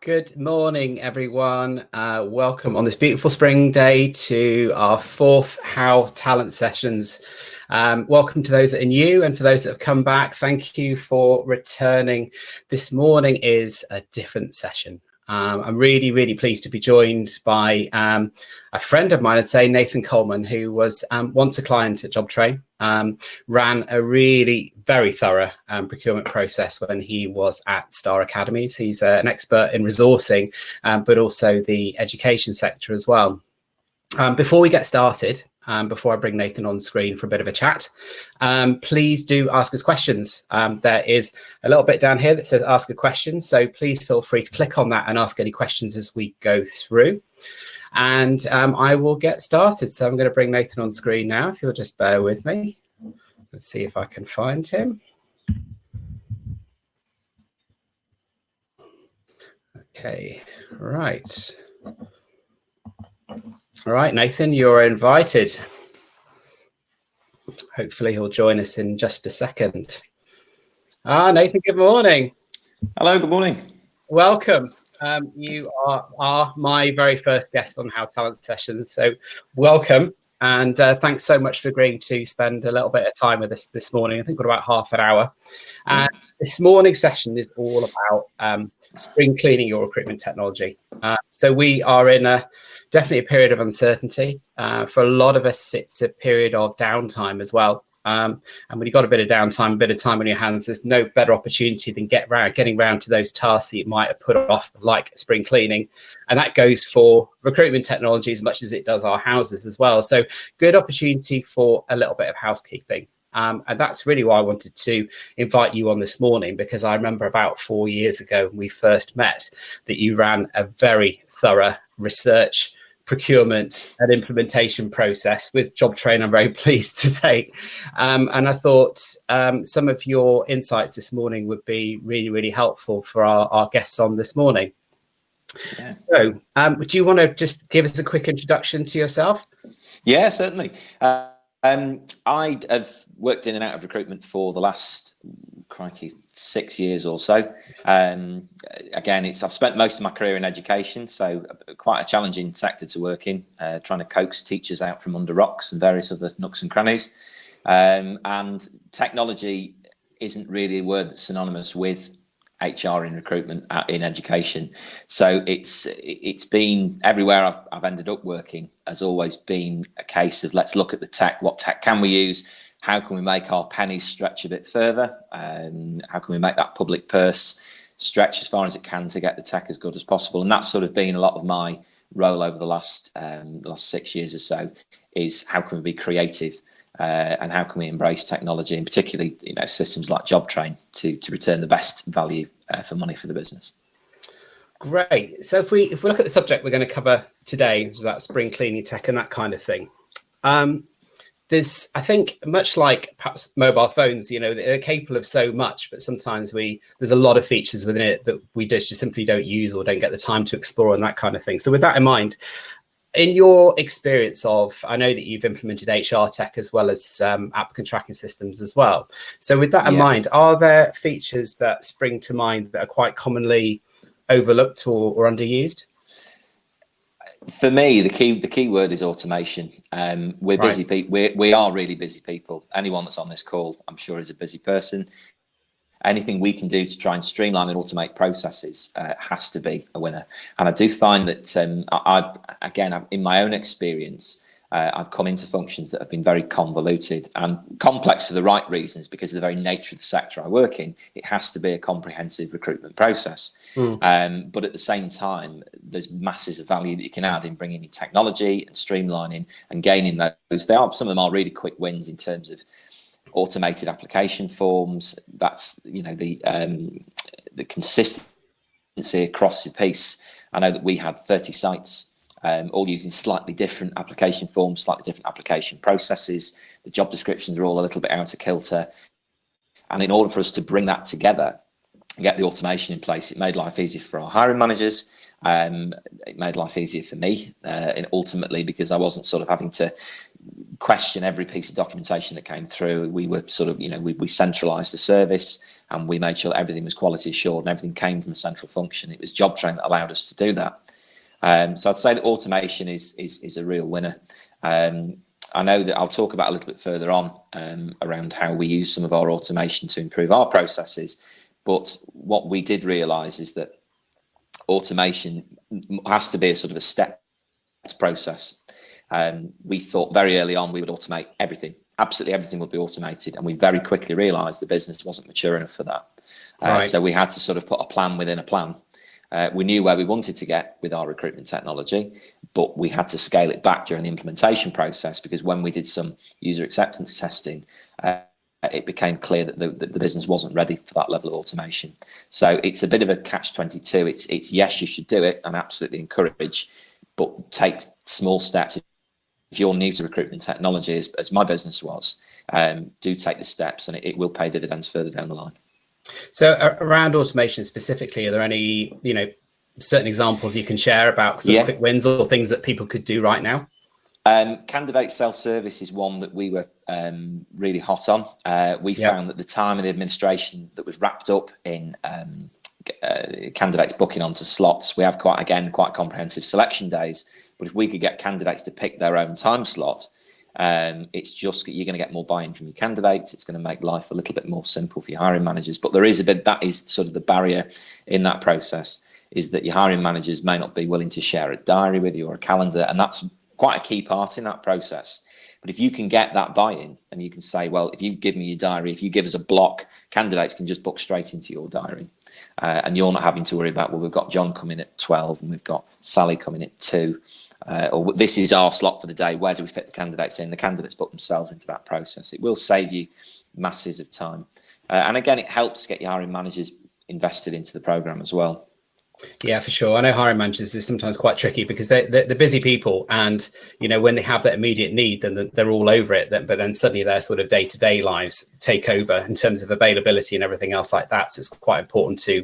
Good morning, everyone. Welcome on this beautiful spring day to our fourth HoW talent sessions. Welcome to those that are new, and for those that have come back, thank you for returning. This morning is a different session. I'm really pleased to be joined by a friend of mine, I'd say, Nathan Colman, who was once a client at JobTrain, ran a really very thorough procurement process when he was at Star Academies. He's an expert in resourcing, but also the education sector as well. Before we get started, before I bring Nathan on screen for a bit of a chat, please do ask us questions. There is a little bit down here that says ask a question, so please feel free to click on that and ask any questions as we go through. And I will get started. So I'm going to bring Nathan on screen now, if you'll just bear with me. Let's see if I can find him. Okay, right. All right, Nathan, you're invited. Hopefully he'll join us in just a second. Nathan, good morning. Hello, good morning. Welcome. You are my very first guest on HoW Talent Sessions, so welcome. And thanks so much for agreeing to spend a little bit of time with us this morning. I think we've got about half an hour. And this morning's session is all about spring cleaning your recruitment technology. So we are in definitely a period of uncertainty. For a lot of us, it's a period of downtime as well. And when you've got a bit of downtime, a bit of time on your hands, there's no better opportunity than getting around to those tasks that you might have put off, like spring cleaning. And that goes for recruitment technology as much as it does our houses as well. So good opportunity for a little bit of housekeeping. And that's really why I wanted to invite you on this morning, because I remember about 4 years ago when we first met that you ran a very thorough research, procurement and implementation process with JobTrain, I'm very pleased to say. And I thought some of your insights this morning would be really helpful for our guests on this morning. Yeah. So do you want to just give us a quick introduction to yourself? Yeah, certainly. I have worked in and out of recruitment for the last, 6 years or so. Again, I've spent most of my career in education, so quite a challenging sector to work in, trying to coax teachers out from under rocks and various other nooks and crannies. And technology isn't really a word that's synonymous with HR in recruitment in education. So it's been everywhere I've ended up working has always been a case of let's look at the tech. What tech can we use? How can we make our pennies stretch a bit further? How can we make that public purse stretch as far as it can to get the tech as good as possible? And that's sort of been a lot of my role over the last 6 years or so, is how can we be creative and how can we embrace technology, and particularly systems like JobTrain to return the best value for money for the business. Great. So if we look at the subject we're going to cover today, it's about spring cleaning tech and that kind of thing. There's, I think, much like perhaps mobile phones, they're capable of so much, but sometimes there's a lot of features within it that we just simply don't use or don't get the time to explore and that kind of thing. So with that in mind, in your experience I know that you've implemented HR tech as well as applicant tracking systems as well. So with that in mind, are there features that spring to mind that are quite commonly overlooked or underused? For me, the key word is automation. We're busy people. We are really busy people. Anyone that's on this call, I'm sure, is a busy person. Anything we can do to try and streamline and automate processes has to be a winner. And I do find that in my own experience, I've come into functions that have been very convoluted and complex for the right reasons, because of the very nature of the sector I work in. It has to be a comprehensive recruitment process. But at the same time, there's masses of value that you can add in bringing in technology and streamlining and gaining those. Some of them are really quick wins in terms of automated application forms. That's the consistency across the piece. I know that we had 30 sites, all using slightly different application forms, slightly different application processes. The job descriptions are all a little bit out of kilter. And in order for us to bring that together get the automation in place, it made life easier for our hiring managers. It made life easier for me, and ultimately because I wasn't sort of having to question every piece of documentation that came through. We were sort of, we centralized the service, and we made sure everything was quality assured and everything came from a central function. It was job train that allowed us to do that. So I'd say that automation is a real winner. I know that I'll talk about a little bit further on around how we use some of our automation to improve our processes. But what we did realise is that automation has to be a sort of a stepped process. We thought very early on we would automate everything. Absolutely everything would be automated, and we very quickly realised the business wasn't mature enough for that. Right. So we had to sort of put a plan within a plan. We knew where we wanted to get with our recruitment technology, but we had to scale it back during the implementation process, because when we did some user acceptance testing, it became clear that the business wasn't ready for that level of automation. So it's a bit of a catch-22. It's yes, you should do it, and absolutely encourage, but take small steps. If you're new to recruitment technology, as my business was, do take the steps, and it will pay dividends further down the line. So around automation specifically, are there any certain examples you can share about some quick wins or things that people could do right now? Candidate self-service is one that we were really hot on. We found that the time of the administration that was wrapped up in candidates booking onto slots, we have quite comprehensive selection days, but if we could get candidates to pick their own time slot, it's just, you're going to get more buy-in from your candidates. It's going to make life a little bit more simple for your hiring managers. But there is a bit, that is sort of the barrier in that process, is that your hiring managers may not be willing to share a diary with you or a calendar, and that's quite a key part in that process. But if you can get that buy-in, and you can say, well, if you give me your diary, if you give us a block, candidates can just book straight into your diary, and you're not having to worry about, well, we've got John coming at 12 and we've got Sally coming at 2, or this is our slot for the day, where do we fit the candidates in? The candidates book themselves into that process. It will save you masses of time, and again, it helps get your hiring managers invested into the program as well. Yeah, for sure. I know hiring managers is sometimes quite tricky because they're busy people, and when they have that immediate need, then they're all over it. But then suddenly their sort of day-to-day lives take over in terms of availability and everything else like that. So it's quite important to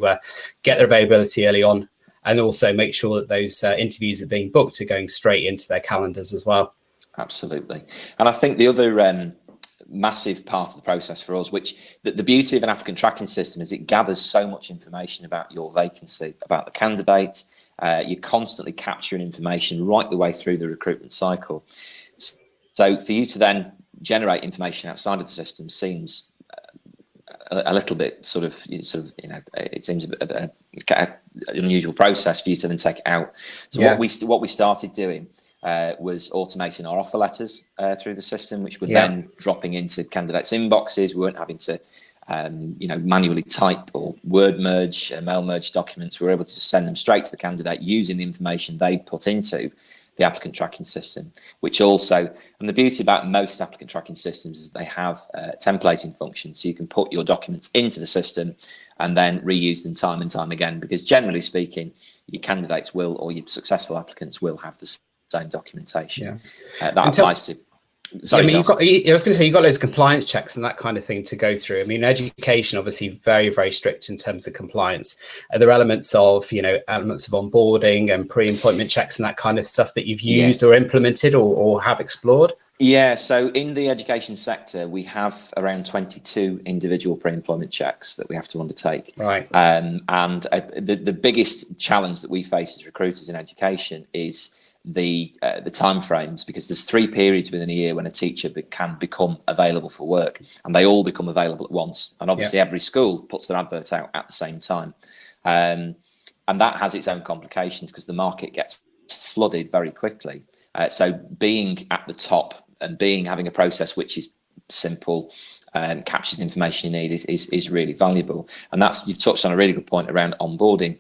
get their availability early on, and also make sure that those interviews are being booked are going straight into their calendars as well. Absolutely. And I think the other massive part of the process for us, which the beauty of an applicant tracking system is it gathers so much information about your vacancy, about the candidate. You're constantly capturing information right the way through the recruitment cycle. So for you to then generate information outside of the system seems a little bit it seems an unusual process for you to then take it out. So what we started doing was automating our offer letters through the system, which were then dropping into candidates' inboxes. We weren't having to manually type or word merge, mail merge documents. We were able to send them straight to the candidate using the information they put into the applicant tracking system, which also, and the beauty about most applicant tracking systems is they have templating functions, so you can put your documents into the system and then reuse them time and time again, because generally speaking, your candidates will, or your successful applicants will have the same documentation. That applies to. Sorry, I was going to say, you've got loads of compliance checks and that kind of thing to go through. I mean, education obviously very, very strict in terms of compliance. Are there elements of onboarding and pre-employment checks and that kind of stuff that you've used or implemented or have explored? Yeah, so in the education sector, we have around 22 individual pre-employment checks that we have to undertake. Right. And the biggest challenge that we face as recruiters in education is the time frames, because there's 3 periods within a year when a teacher can become available for work, and they all become available at once. And obviously every school puts their advert out at the same time. And that has its own complications because the market gets flooded very quickly. So being at the top and having a process which is simple and captures the information you need is really valuable. And you've touched on a really good point around onboarding.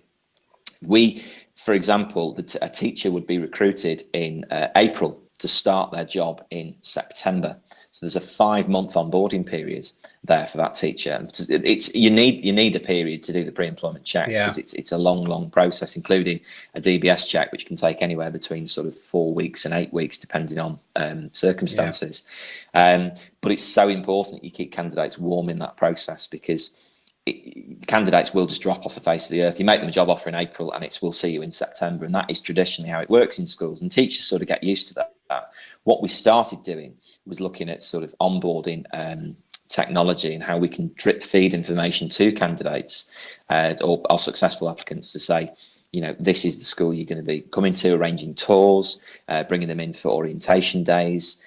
For example, a teacher would be recruited in April to start their job in September. So there's a 5-month onboarding period there for that teacher. You need a period to do the pre-employment checks, because it's a long process, including a DBS check, which can take anywhere between sort of 4 weeks and 8 weeks, depending on circumstances. But it's so important that you keep candidates warm in that process, because candidates will just drop off the face of the earth. You make them a job offer in April and it's we'll see you in September. And that is traditionally how it works in schools, and teachers sort of get used to that. What we started doing was looking at sort of onboarding technology and how we can drip feed information to candidates or our successful applicants to say, this is the school you're going to be coming to, arranging tours, bringing them in for orientation days,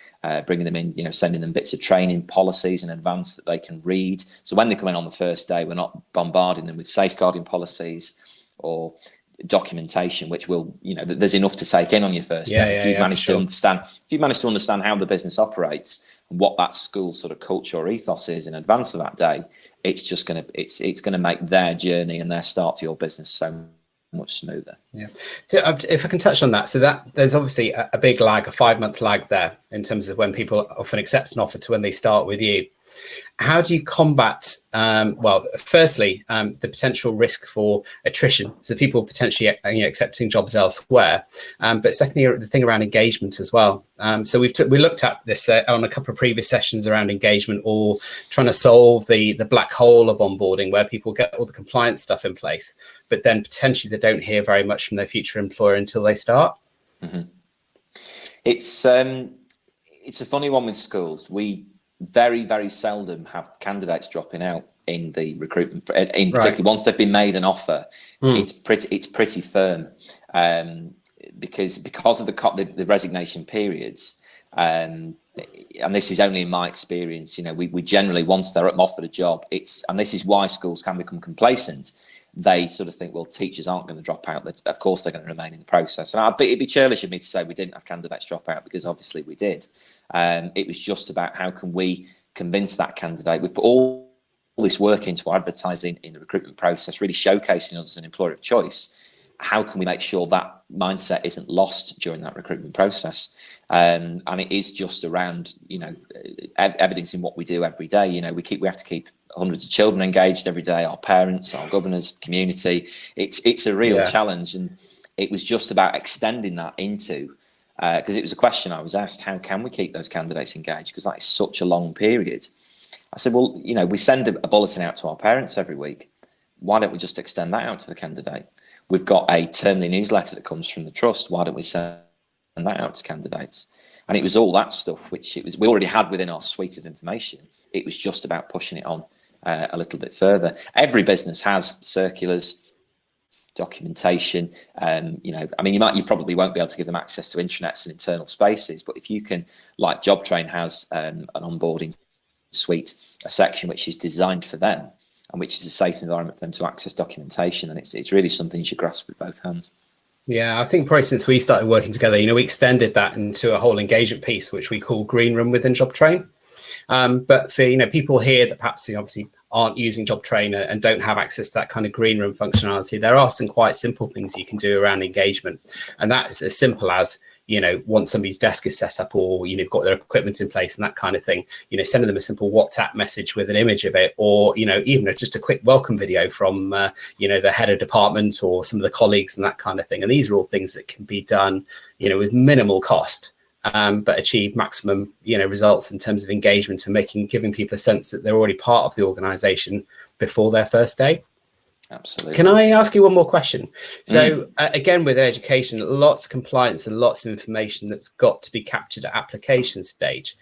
bringing them in, sending them bits of training policies in advance that they can read. So when they come in on the first day, we're not bombarding them with safeguarding policies or documentation, which will, there's enough to take in on your first day. If you've managed to understand how the business operates and what that school's sort of culture or ethos is in advance of that day, it's just going to make their journey and their start to your business so much smoother. Yeah. So if I can touch on that, so that there's obviously a big lag, a 5-month lag there in terms of when people often accept an offer to when they start with you. How do you combat, firstly, the potential risk for attrition, so people potentially accepting jobs elsewhere, but secondly, the thing around engagement as well. So we looked at this on a couple of previous sessions around engagement, or trying to solve the black hole of onboarding, where people get all the compliance stuff in place, but then potentially they don't hear very much from their future employer until they start. Mm-hmm. It's a funny one with schools. We very, very seldom have candidates dropping out in the recruitment, particularly once they've been made an offer. It's pretty firm, because of the resignation periods, and this is only in my experience. We generally, once they're offered a job, and this is why schools can become complacent. They sort of think, well, teachers aren't going to drop out. Of course, they're going to remain in the process. And it'd be churlish of me to say we didn't have candidates drop out, because obviously we did. It was just about how can we convince that candidate. We've put all this work into advertising in the recruitment process, really showcasing us as an employer of choice. How can we make sure that mindset isn't lost during that recruitment process? And it is just around, evidencing what we do every day. We have to keep hundreds of children engaged every day, our parents, our governors, community. It's a real challenge, and it was just about extending that into, because it was a question I was asked, how can we keep those candidates engaged, because that is such a long period. I said, well, we send a bulletin out to our parents every week. Why don't we just extend that out to the candidate? We've got a termly newsletter that comes from the trust. Why don't we send that out to candidates? And it was all that stuff, which we already had within our suite of information. It was just about pushing it on a little bit further. Every business has circulars, documentation, you probably won't be able to give them access to intranets and internal spaces, but if you can, like JobTrain has an onboarding suite, a section which is designed for them and which is a safe environment for them to access documentation, and it's really something you should grasp with both hands. Yeah, I think probably since we started working together, we extended that into a whole engagement piece, which we call Green Room within JobTrain. But for people here that perhaps obviously aren't using JobTrain and don't have access to that kind of green room functionality, there are some quite simple things you can do around engagement, and that is as simple as once somebody's desk is set up, or got their equipment in place and that kind of thing, sending them a simple WhatsApp message with an image of it, or even just a quick welcome video from the head of department or some of the colleagues and that kind of thing. And these are all things that can be done with minimal cost, but achieve maximum results in terms of engagement and giving people a sense that they're already part of the organization before their first day. Absolutely. Can I ask you one more question? So again, with education, lots of compliance and lots of information that's got to be captured at application stage.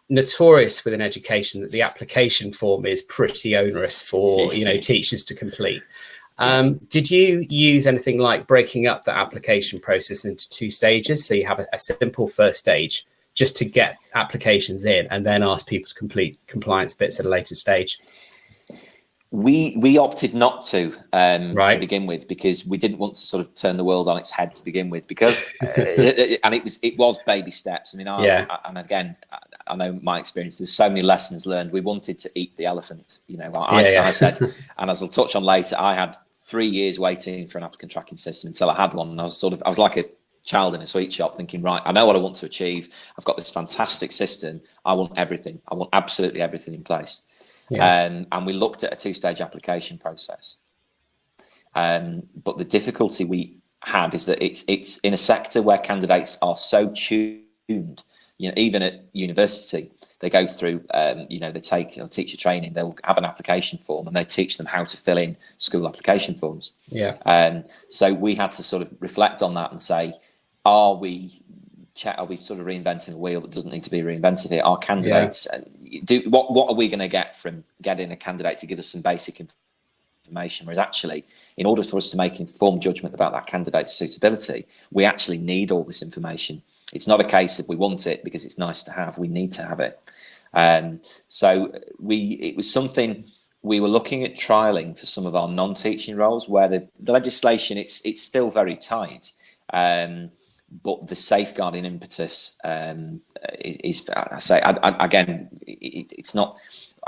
Notorious within education that the application form is pretty onerous for teachers to complete. Did you use anything like breaking up the application process into 2 stages? So you have a simple first stage just to get applications in, and then ask people to complete compliance bits at a later stage? We opted not to begin with, because we didn't want to sort of turn the world on its head to begin with, because and it was baby steps. And again, I know my experience. There's so many lessons learned. We wanted to eat the elephant. I said, and as I'll touch on later, I had 3 years waiting for an applicant tracking system until I had one. And I was like a child in a sweet shop, thinking, right, I know what I want to achieve. I've got this fantastic system. I want everything. I want absolutely everything in place. And we looked at a 2-stage application process. But the difficulty we had is that it's in a sector where candidates are so tuned, even at university, they go through, they take teacher training, they'll have an application form and they teach them how to fill in school application forms. So we had to sort of reflect on that and say, are we sort of reinventing a wheel that doesn't need to be reinvented here? Our candidates, what are we going to get from getting a candidate to give us some basic information? Whereas actually, in order for us to make informed judgment about that candidate's suitability, we actually need all this information. It's not a case of we want it because it's nice to have. We need to have it. So it was something we were looking at trialing for some of our non-teaching roles, where the legislation it's still very tight. But the safeguarding impetus is I say again, it's not.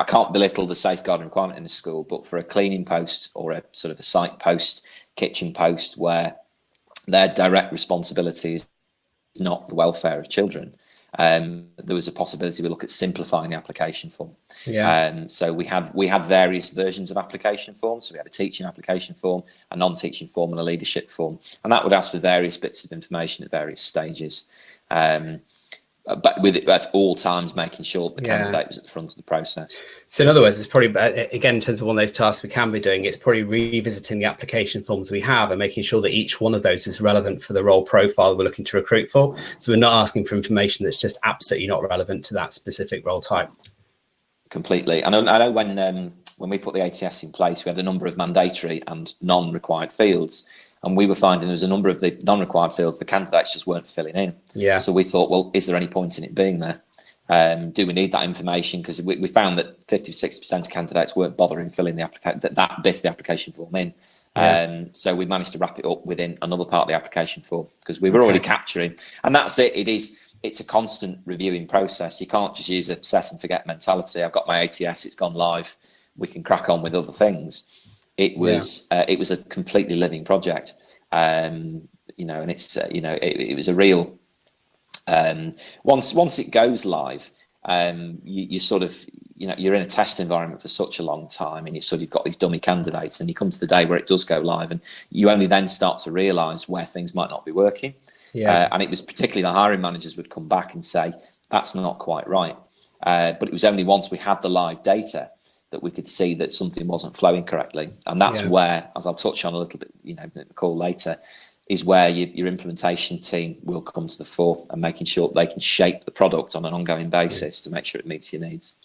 I can't belittle the safeguarding requirement in the school, but for a cleaning post or a sort of a site post, kitchen post, where their direct responsibility is not the welfare of children, there was a possibility we look at simplifying the application form. So we had various versions of application forms. So we had a teaching application form, a non-teaching form, and a leadership form, and that would ask for various bits of information at various stages. But with it at all times, making sure the candidate was at the front of the process. So in other words, it's probably, again, in terms of one of those tasks we can be doing, it's probably revisiting the application forms we have and making sure that each one of those is relevant for the role profile we're looking to recruit for. So we're not asking for information that's just absolutely not relevant to that specific role type. Completely. I know when we put the ATS in place, we had a number of mandatory and non-required fields. And we were finding there was a number of the non-required fields the candidates just weren't filling in. So we thought, well, is there any point in it being there? Do we need that information? Because we found that 50-60% of candidates weren't bothering filling that bit of the application form in. So we managed to wrap it up within another part of the application form because we were already capturing. And that's it. It's a constant reviewing process. You can't just use a set and forget mentality. I've got my ATS, it's gone live, we can crack on with other things. It was a completely living project, and it's it was a real. Once it goes live, you sort of you're in a test environment for such a long time, and you've got these dummy candidates, and you come to the day where it does go live, and you only then start to realise where things might not be working. And it was particularly the hiring managers would come back and say that's not quite right, but it was only once we had the live data that we could see that something wasn't flowing correctly. And that's where, as I'll touch on a little bit, in the call later, is where your implementation team will come to the fore and making sure they can shape the product on an ongoing basis to make sure it meets your needs.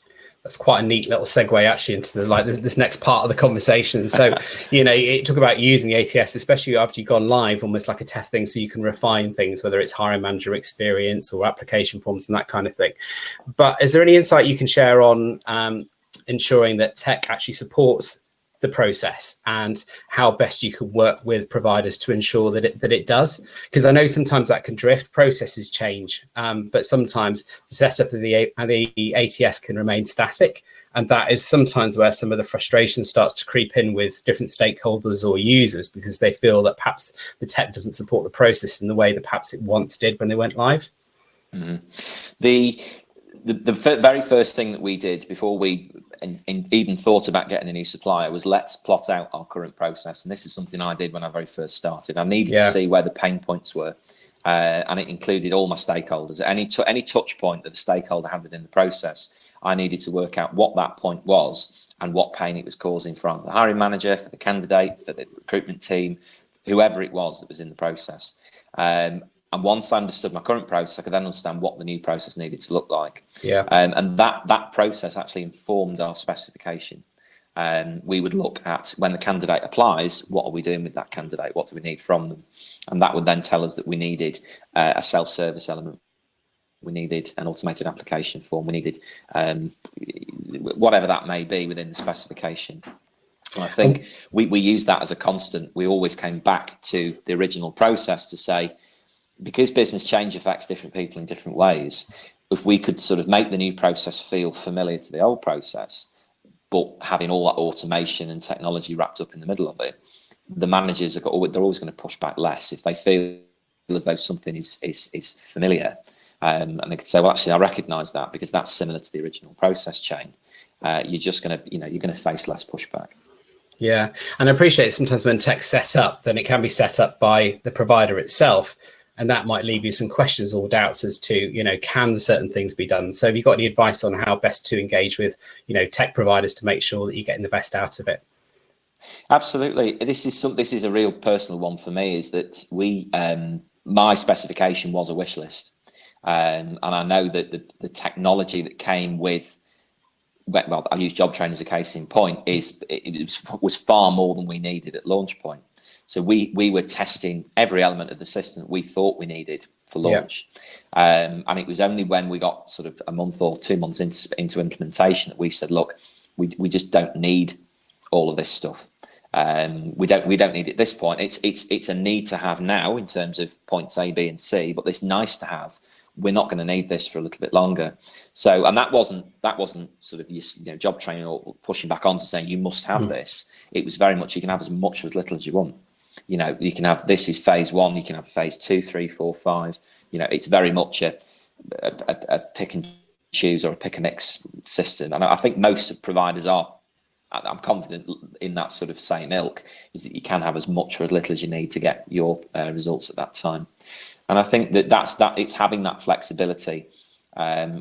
That's quite a neat little segue actually into this next part of the conversation. So, you talk about using the ATS, especially after you've gone live, almost like a test thing, so you can refine things, whether it's hiring manager experience or application forms and that kind of thing. But is there any insight you can share on ensuring that tech actually supports the process and how best you can work with providers to ensure that it does? Because I know sometimes that can drift, processes change, but sometimes the setup of the ATS can remain static, and that is sometimes where some of the frustration starts to creep in with different stakeholders or users, because they feel that perhaps the tech doesn't support the process in the way that perhaps it once did when they went live. The very first thing that we did before we even thought about getting a new supplier was let's plot out our current process. And this is something I did when I very first started. I needed to see where the pain points were, and it included all my stakeholders. Any touch point that the stakeholder had within the process, I needed to work out what that point was and what pain it was causing for the hiring manager, for the candidate, for the recruitment team, whoever it was that was in the process. And once I understood my current process, I could then understand what the new process needed to look like. And that process actually informed our specification. We would look at, when the candidate applies, what are we doing with that candidate? What do we need from them? And that would then tell us that we needed a self-service element. We needed an automated application form. We needed whatever that may be within the specification. And I think we used that as a constant. We always came back to the original process to say, because business change affects different people in different ways, if we could sort of make the new process feel familiar to the old process, but having all that automation and technology wrapped up in the middle of it, the managers they're always going to push back less if they feel as though something is familiar. And they could say, well, actually, I recognise that because that's similar to the original process chain. You're just going to, you're going to face less pushback. Yeah, and I appreciate sometimes when tech's set up, then it can be set up by the provider itself. And that might leave you some questions or doubts as to, can certain things be done? So have you got any advice on how best to engage with, tech providers to make sure that you're getting the best out of it? Absolutely. This is a real personal one for me, is that my specification was a wish list. And I know that the technology that came with, well, I use job training as a case in point, was far more than we needed at launch point. So we were testing every element of the system that we thought we needed for launch. And it was only when we got sort of a month or 2 months into implementation that we said, look, we just don't need all of this stuff. We don't need it at this point. It's a need to have now in terms of points A, B, and C, but it's nice to have. We're not going to need this for a little bit longer. So, and that wasn't sort of job training or pushing back on to saying you must have this. It was very much, you can have as much or as little as you want. You can have, this is phase 1, you can have phase 2, 3, 4, 5. It's very much a pick and choose or a pick and mix system. And I think most providers are. I'm confident in that sort of same ilk, is that you can have as much or as little as you need to get your results at that time. And I think that's it's having that flexibility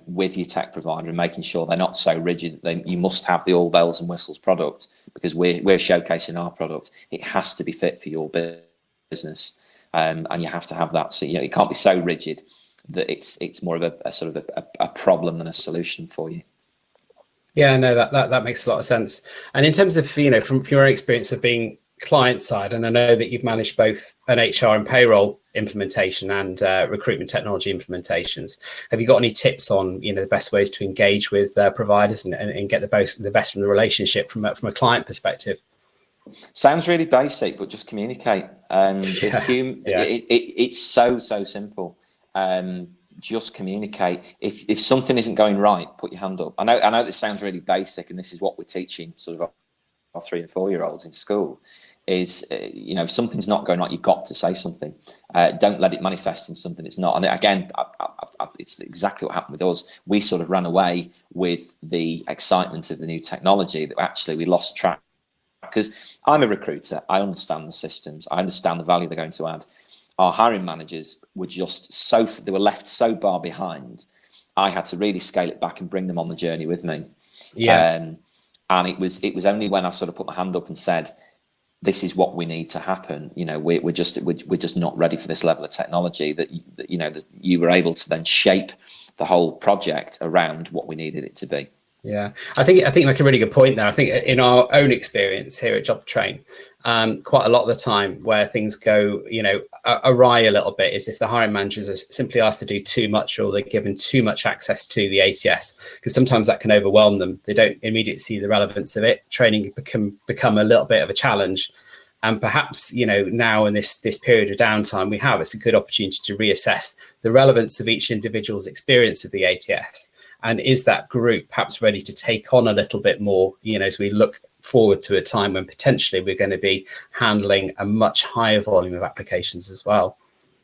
with your tech provider and making sure they're not so rigid that you must have the all bells and whistles product, because we're showcasing our product. It has to be fit for your business, and you have to have that. So it can't be so rigid that it's more of a sort of a problem than a solution for you. Yeah, no, that makes a lot of sense. And in terms of, from your experience of being client side, and I know that you've managed both an HR and payroll implementation and recruitment technology implementations, have you got any tips on, the best ways to engage with providers and get the best from the relationship from a client perspective? Sounds really basic, but just communicate. It's so simple. Just communicate. If something isn't going right, put your hand up. I know this sounds really basic, and this is what we're teaching sort of our 3 and 4 year olds in school, is if something's not going right, you've got to say something. Don't let it manifest in something it's not. And again, it's exactly what happened with us. We sort of ran away with the excitement of the new technology that actually we lost track. Because I'm a recruiter, I understand the systems, I understand the value they're going to add. Our hiring managers were they were left so far behind. I had to really scale it back and bring them on the journey with me. And it was only when I sort of put my hand up and said, this is what we need to happen. We're just not ready for this level of technology, that you were able to then shape the whole project around what we needed it to be. Yeah, I think you make a really good point there. I think in our own experience here at Job Train, quite a lot of the time where things go, awry a little bit is if the hiring managers are simply asked to do too much, or they're given too much access to the ATS, because sometimes that can overwhelm them. They don't immediately see the relevance of it. Training become a little bit of a challenge. And perhaps, now in this period of downtime it's a good opportunity to reassess the relevance of each individual's experience of the ATS. And is that group perhaps ready to take on a little bit more, as we look forward to a time when potentially we're going to be handling a much higher volume of applications as well?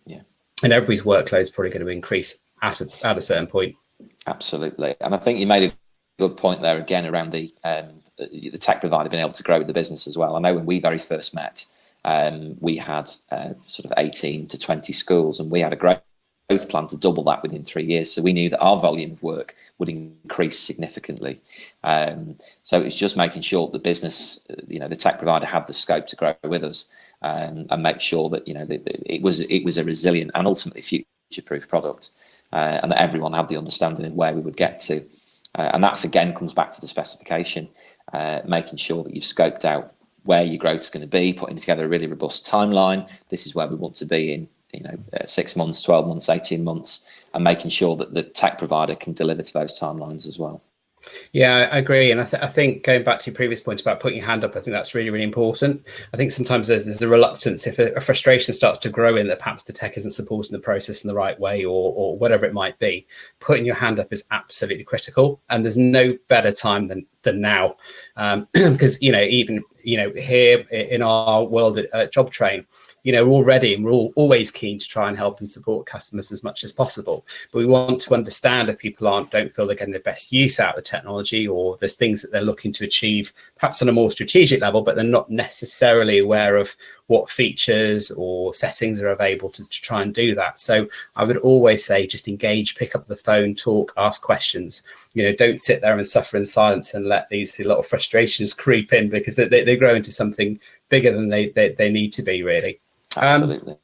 Yeah. And everybody's workload is probably going to increase at a certain point. Absolutely. And I think you made a good point there again around the tech provider being able to grow with the business as well. I know when we very first met, we had sort of 18 to 20 schools, and we had a growth plan to double that within 3 years. So we knew that our volume of work would increase significantly. So it's just making sure the business, the tech provider had the scope to grow with us, and make sure that it was a resilient and ultimately future-proof product, and that everyone had the understanding of where we would get to. And that's again comes back to the specification, making sure that you've scoped out where your growth is going to be, putting together a really robust timeline. This is where we want to be in 6 months, 12 months, 18 months, and making sure that the tech provider can deliver to those timelines as well. Yeah, I agree. And I think going back to your previous point about putting your hand up, I think that's really, really important. I think sometimes there's the reluctance if a frustration starts to grow in that perhaps the tech isn't supporting the process in the right way, or whatever it might be. Putting your hand up is absolutely critical. And there's no better time than now. Because, even here in our world at Job Train, all ready and we're always keen to try and help and support customers as much as possible. But we want to understand if people don't feel they're getting the best use out of the technology, or there's things that they're looking to achieve, perhaps on a more strategic level, but they're not necessarily aware of what features or settings are available to try and do that. So I would always say just engage, pick up the phone, talk, ask questions. Don't sit there and suffer in silence and let these lot of frustrations creep in, because they grow into something bigger than they need to be, really. Absolutely.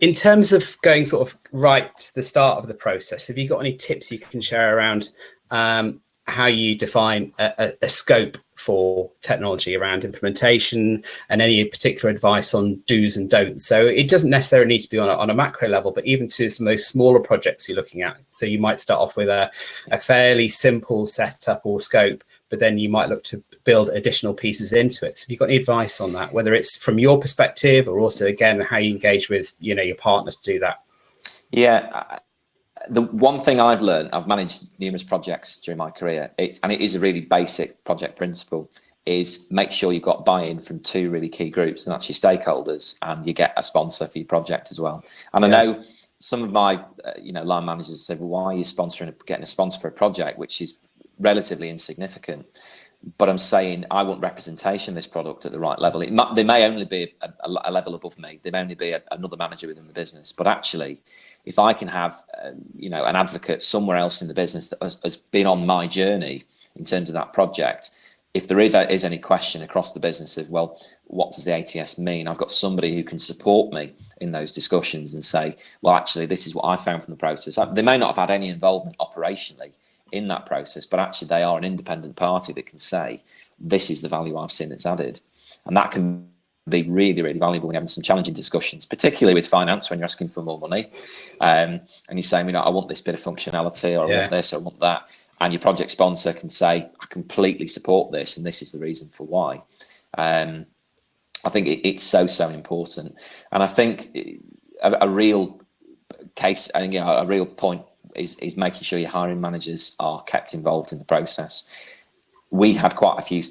In terms of going sort of right to the start of the process, have you got any tips you can share around how you define a scope for technology around implementation, and any particular advice on do's and don'ts? So it doesn't necessarily need to be on a macro level, but even to some of those smaller projects you're looking at. So you might start off with a fairly simple setup or scope, but then you might look to build additional pieces into it. So have you got any advice on that, whether it's from your perspective or also, again, how you engage with your partner to do that? Yeah. The one thing I've learned, I've managed numerous projects during my career, and it is a really basic project principle, is make sure you've got buy-in from two really key groups, and that's your stakeholders, and you get a sponsor for your project as well. And I know some of my line managers said, well, why are you getting a sponsor for a project which is relatively insignificant? But I'm saying I want representation of this product at the right level. They may only be a level above me. They may only be another manager within the business. But actually, if I can have an advocate somewhere else in the business that has been on my journey in terms of that project, if there is any question across the business of, well, what does the ATS mean? I've got somebody who can support me in those discussions and say, well, actually, this is what I found from the process. They may not have had any involvement operationally in that process, but actually they are an independent party that can say, this is the value I've seen that's added. And that can be really, really valuable when you're having some challenging discussions, particularly with finance, when you're asking for more money. And you're saying, I want this bit of functionality, or I want this, or I want that. And your project sponsor can say, I completely support this, and this is the reason for why. I think it's so important. And I think a real case, and a real point is making sure your hiring managers are kept involved in the process. We had quite a few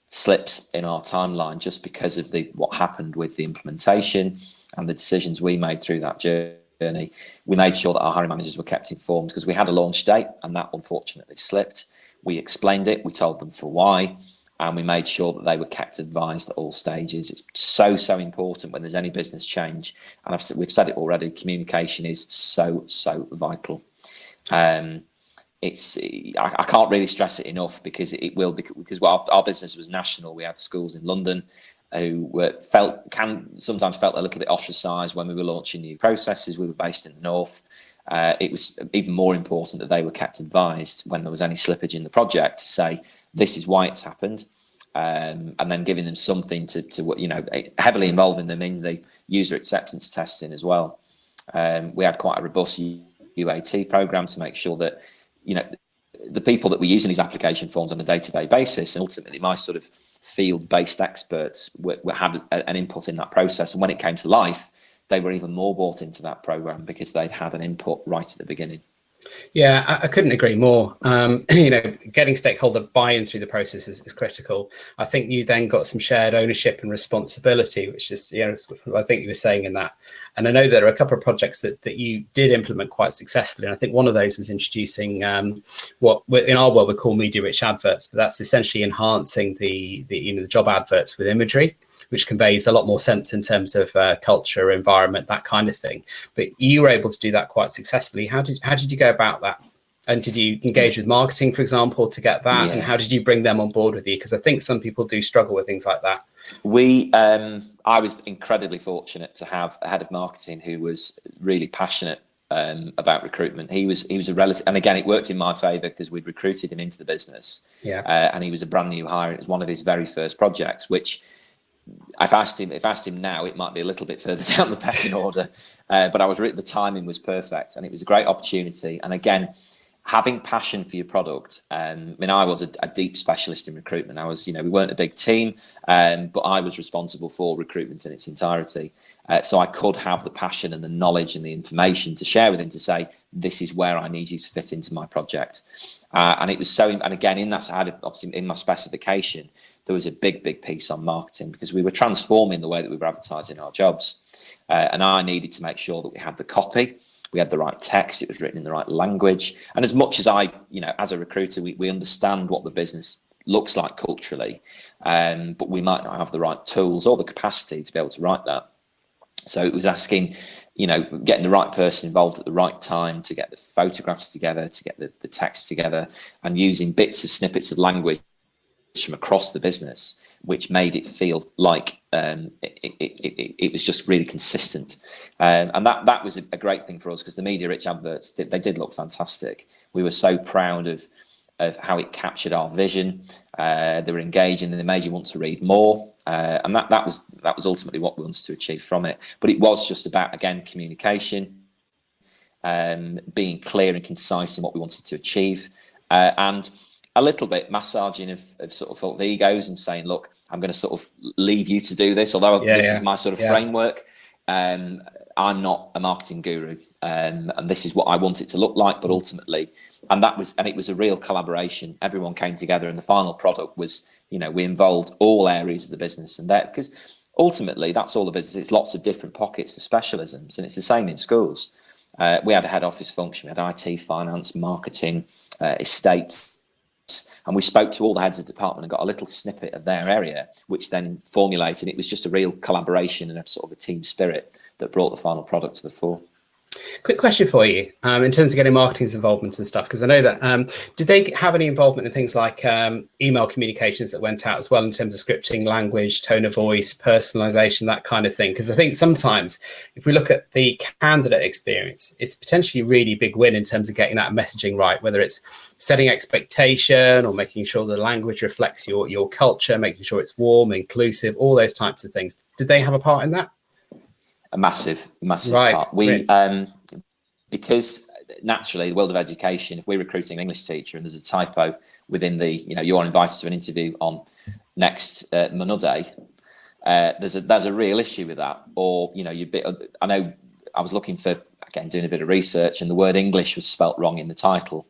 slips in our timeline just because of what happened with the implementation and the decisions we made through that journey. We made sure that our hiring managers were kept informed, because we had a launch date and that unfortunately slipped. We explained it, we told them for why, and we made sure that they were kept advised at all stages. It's so important when there's any business change, and we've said it already, communication is so vital. I can't really stress it enough, because our business was national. We had schools in London who sometimes felt a little bit ostracised when we were launching new processes. We were based in the north. It was even more important that they were kept advised when there was any slippage in the project, to say this is why it's happened, and then giving them something to heavily involving them in the user acceptance testing as well. We had quite a robust UAT program to make sure that the people that were using these application forms on a day-to-day basis, and ultimately my sort of field-based experts had an input in that process. And when it came to life, they were even more bought into that program because they'd had an input right at the beginning. Yeah, I couldn't agree more. Getting stakeholder buy-in through the process is critical. I think you then got some shared ownership and responsibility, which is, I think you were saying in that. And I know there are a couple of projects that you did implement quite successfully. And I think one of those was introducing what in our world we call media-rich adverts, but that's essentially enhancing the job adverts with imagery, which conveys a lot more sense in terms of culture, environment, that kind of thing. But you were able to do that quite successfully. How did you go about that? And did you engage with marketing, for example, to get that? Yeah. And how did you bring them on board with you? Because I think some people do struggle with things like that. I was incredibly fortunate to have a head of marketing who was really passionate about recruitment. He was a relative, and again, it worked in my favour because we'd recruited him into the business. Yeah. And he was a brand new hire. It was one of his very first projects, which if I asked him now, it might be a little bit further down the pecking order. But the timing was perfect, and it was a great opportunity. And again, having passion for your product. I mean, I was a deep specialist in recruitment. I was, we weren't a big team, but I was responsible for recruitment in its entirety. So I could have the passion and the knowledge and the information to share with him to say, this is where I need you to fit into my project. And it was so, and again, in that, I had obviously in my specification, there was a big piece on marketing, because we were transforming the way that we were advertising our jobs. And I needed to make sure that we had the copy, we had the right text, it was written in the right language. And as much as I, as a recruiter, we understand what the business looks like culturally, but we might not have the right tools or the capacity to be able to write that. So it was asking, getting the right person involved at the right time to get the photographs together, to get the text together, and using snippets of language from across the business, which made it feel like it was just really consistent. And that was a great thing for us, because the media-rich adverts, they did look fantastic. We were so proud of how it captured our vision. They were engaging, and they made you want to read more. And that was ultimately what we wanted to achieve from it. But it was just about, again, communication, being clear and concise in what we wanted to achieve, and a little bit massaging of sort of egos, and saying, look, I'm going to sort of leave you to do this, although this is my sort of framework. I'm not a marketing guru, and this is what I want it to look like. But ultimately, and it was a real collaboration. Everyone came together, and the final product was, we involved all areas of the business, and that, because ultimately that's all the business. It's lots of different pockets of specialisms, and it's the same in schools. We had a head office function, we had IT, finance, marketing, estate. And we spoke to all the heads of department and got a little snippet of their area, which then formulated. It was just a real collaboration and a sort of a team spirit that brought the final product to the fore. Quick question for you, in terms of getting marketing's involvement and stuff, because I know that did they have any involvement in things like email communications that went out as well, in terms of scripting, language, tone of voice, personalization, that kind of thing? Because I think sometimes if we look at the candidate experience, it's potentially a really big win in terms of getting that messaging right, whether it's setting expectation or making sure the language reflects your culture, making sure it's warm, inclusive, all those types of things. Did they have a part in that? A massive right. part. We because naturally, the world of education, if we're recruiting an English teacher and there's a typo within the, you're invited to an interview on next Monday, there's a real issue with that. Or I know I was looking for, again, doing a bit of research, and the word English was spelt wrong in the title.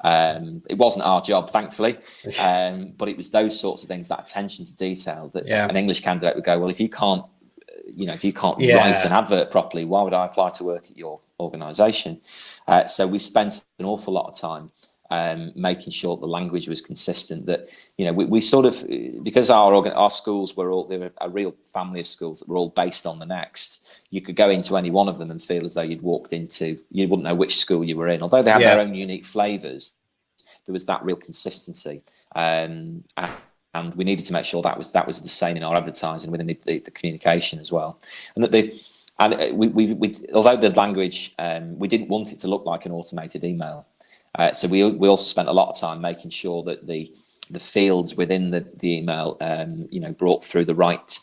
It wasn't our job, thankfully, but it was those sorts of things, that attention to detail, that an English candidate would go, well, if you can't write an advert properly, why would I apply to work at your organisation? So we spent an awful lot of time making sure the language was consistent, that we sort of, because our schools were all, they were a real family of schools that were all based on the next. You could go into any one of them and feel as though you'd walked into, you wouldn't know which school you were in, although they had their own unique flavours. There was that real consistency, and we needed to make sure that was the same in our advertising, within the communication as well. And that we although the language, we didn't want it to look like an automated email. So we also spent a lot of time making sure that the fields within the email, brought through the right,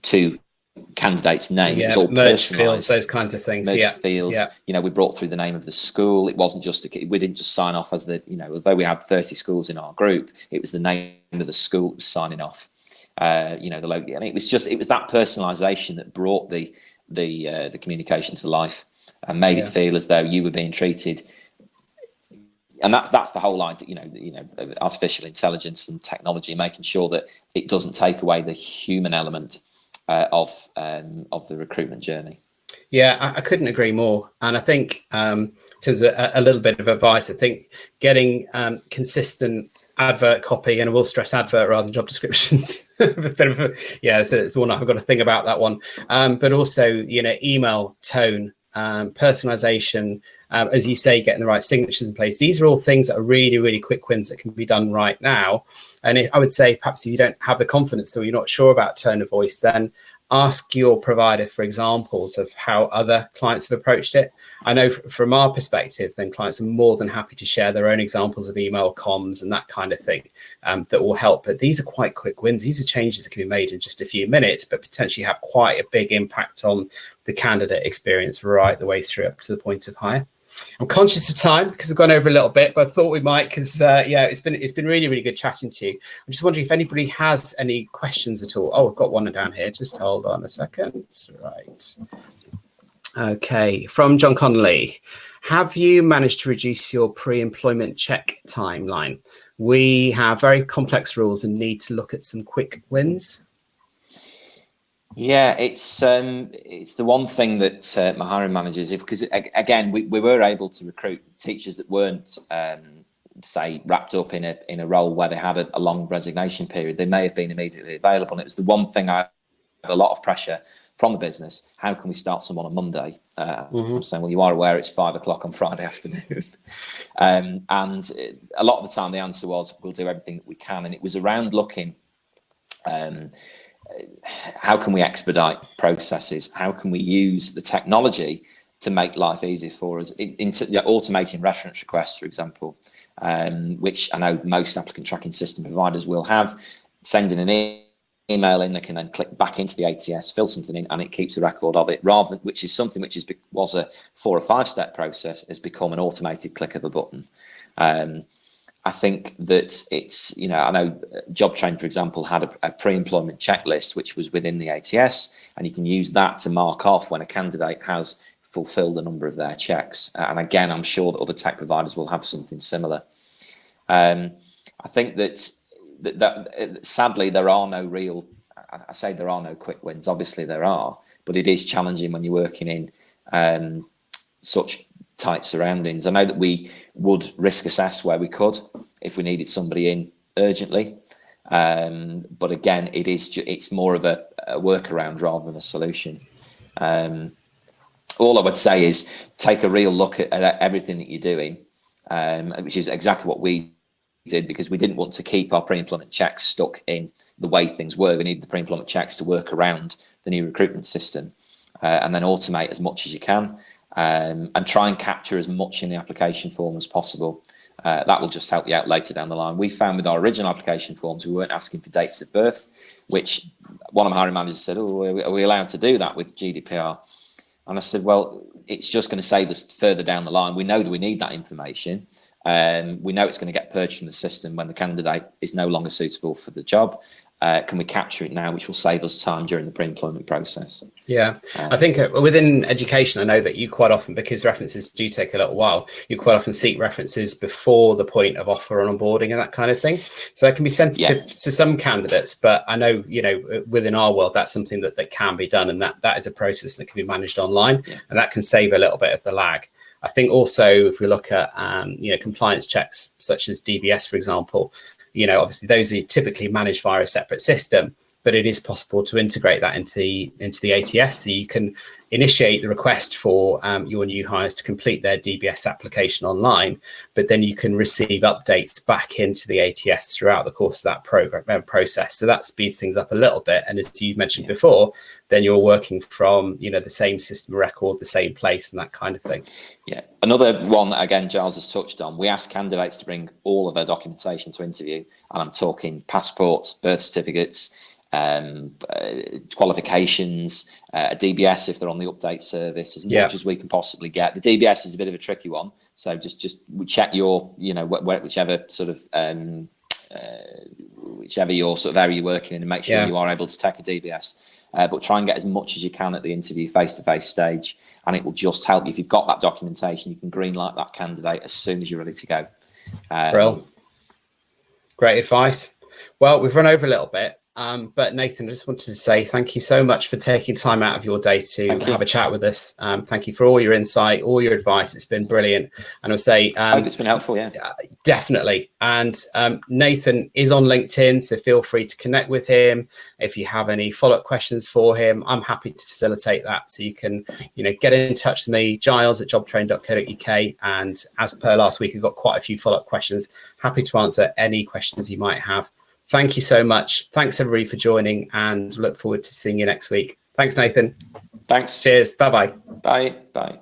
to candidate's name. It was all merge fields, those kinds of things. Merge fields. We brought through the name of the school. It wasn't just we didn't just sign off as the, although we had 30 schools in our group, it was the name of the school that was signing off. The logo, and it was that personalisation that brought the communication to life, and made it feel as though you were being treated. And that's the whole idea, artificial intelligence and technology, making sure that it doesn't take away the human element of the recruitment journey. Yeah, I couldn't agree more. And I think, in terms of a little bit of advice, I think getting consistent advert copy, and I will stress advert rather than job descriptions. It's one I've got to think about that one. But also, email tone, personalization, as you say, getting the right signatures in place. These are all things that are really, really quick wins that can be done right now. And I would say, perhaps if you don't have the confidence or you're not sure about tone of voice, then ask your provider for examples of how other clients have approached it. I know from our perspective, then clients are more than happy to share their own examples of email comms and that kind of thing, that will help. But these are quite quick wins. These are changes that can be made in just a few minutes, but potentially have quite a big impact on the candidate experience right the way through up to the point of hire. I'm conscious of time because we've gone over a little bit, but I thought we might because it's been really, really good chatting to you. I'm just wondering if anybody has any questions at all. Oh, I've got one down here. Just hold on a second. Right. Okay. From John Connolly. Have you managed to reduce your pre-employment check timeline? We have very complex rules and need to look at some quick wins. Yeah, it's the one thing that my hiring managers, because again, we were able to recruit teachers that weren't say wrapped up in a role where they had a long resignation period. They may have been immediately available, and it was the one thing I had a lot of pressure from the business. How can we start someone on Monday? I'm saying, well, you are aware it's 5 o'clock on Friday afternoon, and a lot of the time the answer was, we'll do everything that we can, and it was around looking. How can we expedite processes? How can we use the technology to make life easier for us? Automating reference requests, for example, which I know most applicant tracking system providers will have. Sending an email in, they can then click back into the ATS, fill something in, and it keeps a record of it. Rather than, which is something which was a 4 or 5 step process, has become an automated click of a button. I think that it's, I know JobTrain, for example, had a pre-employment checklist, which was within the ATS, and you can use that to mark off when a candidate has fulfilled a number of their checks. And again, I'm sure that other tech providers will have something similar. I think that sadly, there are no real, I say there are no quick wins. Obviously there are, but it is challenging when you're working in such tight surroundings. I know that we would risk assess where we could if we needed somebody in urgently, but again, it's more of a workaround rather than a solution. All I would say is take a real look at everything that you're doing, which is exactly what we did, because we didn't want to keep our pre-employment checks stuck in the way things were. We needed the pre-employment checks to work around the new recruitment system, and then automate as much as you can. And try and capture as much in the application form as possible. That will just help you out later down the line. We found with our original application forms, we weren't asking for dates of birth, which one of my hiring managers said, "Oh, are we allowed to do that with GDPR?" And I said, well, it's just going to save us further down the line. We know that we need that information. We know it's going to get purged from the system when the candidate is no longer suitable for the job. Can we capture it now, which will save us time during the pre-employment process? Yeah, I think within education, I know that you quite often, because references do take a little while, you quite often seek references before the point of offer and onboarding and that kind of thing. So that can be sensitive to some candidates, but I know, within our world, that's something that can be done, and that is a process that can be managed online, and that can save a little bit of the lag. I think also if we look at compliance checks such as DBS, for example, obviously those are typically managed via a separate system, but it is possible to integrate that into the ATS, so you can initiate the request for your new hires to complete their DBS application online, but then you can receive updates back into the ATS throughout the course of that process. So that speeds things up a little bit. And as you mentioned before, then you're working from the same system record, the same place, and that kind of thing. Yeah. Another one that, again, Giles has touched on, we ask candidates to bring all of their documentation to interview, and I'm talking passports, birth certificates, qualifications, a DBS if they're on the update service, as much as we can possibly get. The DBS is a bit of a tricky one, so just check your whichever sort of whichever your sort of area you're working in, and make sure you are able to take a DBS, but try and get as much as you can at the interview face-to-face stage, and it will just help you. If you've got that documentation, you can greenlight that candidate as soon as you're ready to go. Brill. Great advice. Well, we've run over a little bit. But Nathan, I just wanted to say thank you so much for taking time out of your day to have a chat with us. Thank you for all your insight, all your advice. It's been brilliant. And I'll say, I hope it's been helpful. Yeah, definitely. And Nathan is on LinkedIn, so feel free to connect with him. If you have any follow-up questions for him, I'm happy to facilitate that. So you can, get in touch with me, giles@jobtrain.co.uk. And as per last week, I've got quite a few follow-up questions. Happy to answer any questions you might have. Thank you so much. Thanks, everybody, for joining, and look forward to seeing you next week. Thanks, Nathan. Thanks. Cheers. Bye-bye. Bye. Bye.